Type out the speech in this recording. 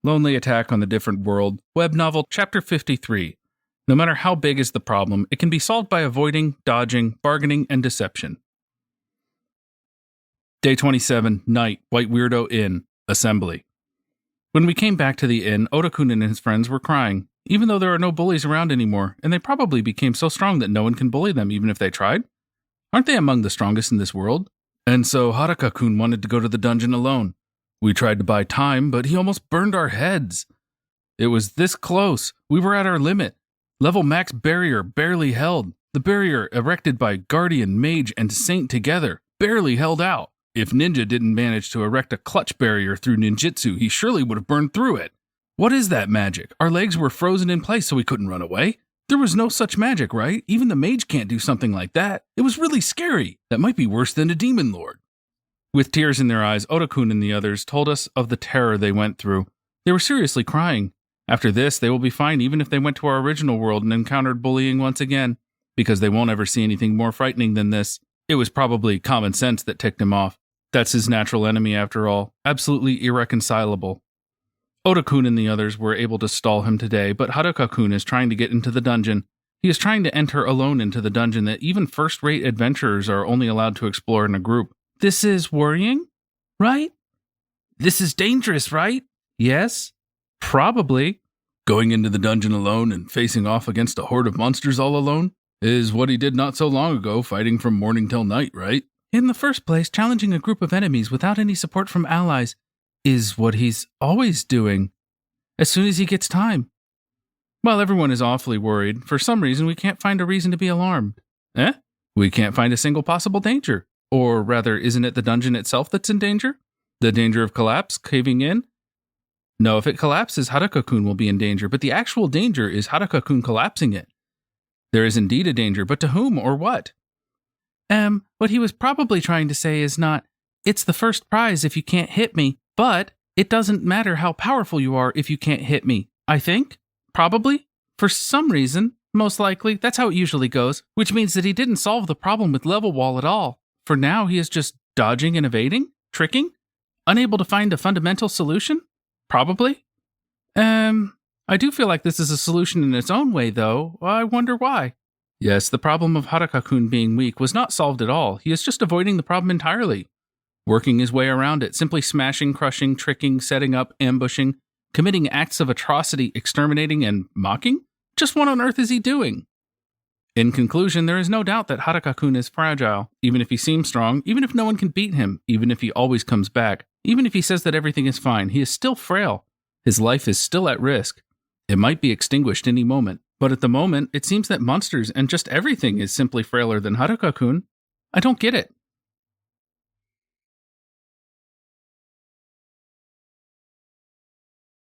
Lonely Attack on the Different World, web novel Chapter 53. No matter how big is the problem, it can be solved by avoiding, dodging, bargaining, and deception. Day 27, night, White Weirdo Inn, assembly. When we came back to the inn, Oda-kun and his friends were crying, even though there are no bullies around anymore, and they probably became so strong that no one can bully them even if they tried. Aren't they among the strongest in this world? And so Haruka-kun wanted to go to the dungeon alone. We tried to buy time, but he almost burned our heads. It was this close. We were at our limit. Level max barrier barely held. The barrier, erected by Guardian, Mage, and Saint together, barely held out. If Ninja didn't manage to erect a clutch barrier through ninjutsu, he surely would have burned through it. What is that magic? Our legs were frozen in place so we couldn't run away. There was no such magic, right? Even the mage can't do something like that. It was really scary. That might be worse than a demon lord. With tears in their eyes, Oda-kun and the others told us of the terror they went through. They were seriously crying. After this, they will be fine even if they went to our original world and encountered bullying once again, because they won't ever see anything more frightening than this. It was probably common sense that ticked him off. That's his natural enemy after all, absolutely irreconcilable. Oda-kun and the others were able to stall him today, but Haruka-kun is trying to get into the dungeon. He is trying to enter alone into the dungeon that even first-rate adventurers are only allowed to explore in a group. This is worrying, right? This is dangerous, right? Yes? Probably. Going into the dungeon alone and facing off against a horde of monsters all alone is what he did not so long ago, fighting from morning till night, right? In the first place, challenging a group of enemies without any support from allies is what he's always doing, as soon as he gets time. While everyone is awfully worried, for some reason we can't find a reason to be alarmed. We can't find a single possible danger. Or rather, isn't it the dungeon itself that's in danger? The danger of collapse, caving in? No, if it collapses, Haruka-kun will be in danger, but the actual danger is Haruka-kun collapsing it. There is indeed a danger, but to whom or what? What he was probably trying to say is not, it's the first prize if you can't hit me, but it doesn't matter how powerful you are if you can't hit me. I think? Probably? For some reason, most likely, that's how it usually goes, which means that he didn't solve the problem with level wall at all. For now, he is just dodging and evading? Tricking? Unable to find a fundamental solution? Probably? I do feel like this is a solution in its own way, though. I wonder why. Yes, the problem of Haruka-kun being weak was not solved at all. He is just avoiding the problem entirely. Working his way around it, simply smashing, crushing, tricking, setting up, ambushing, committing acts of atrocity, exterminating, and mocking? Just what on earth is he doing? In conclusion, there is no doubt that Haruka-kun is fragile, even if he seems strong, even if no one can beat him, even if he always comes back, even if he says that everything is fine, he is still frail. His life is still at risk. It might be extinguished any moment, but at the moment, it seems that monsters and just everything is simply frailer than Haruka-kun. I don't get it.